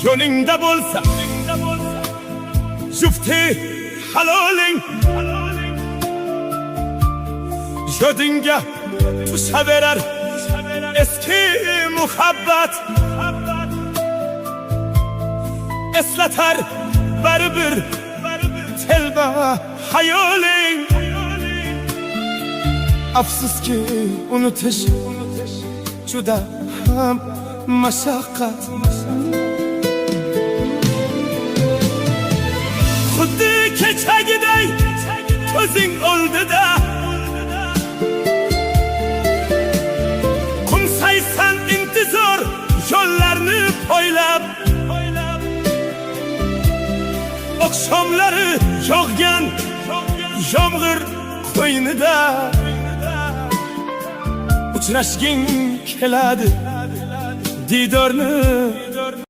yoningda bo'lsa jufti haloling yodingga tushaverar eski muhabbat eslatar baribir telba hayoling afsuski unutish juda ham mashaqqat xuddi kechagiday ko'zing oldida qumsaysan intizor yo'llarni poylab oqshomlari yog'gan yomg'ir qo'ynida uchrashging keladi didorni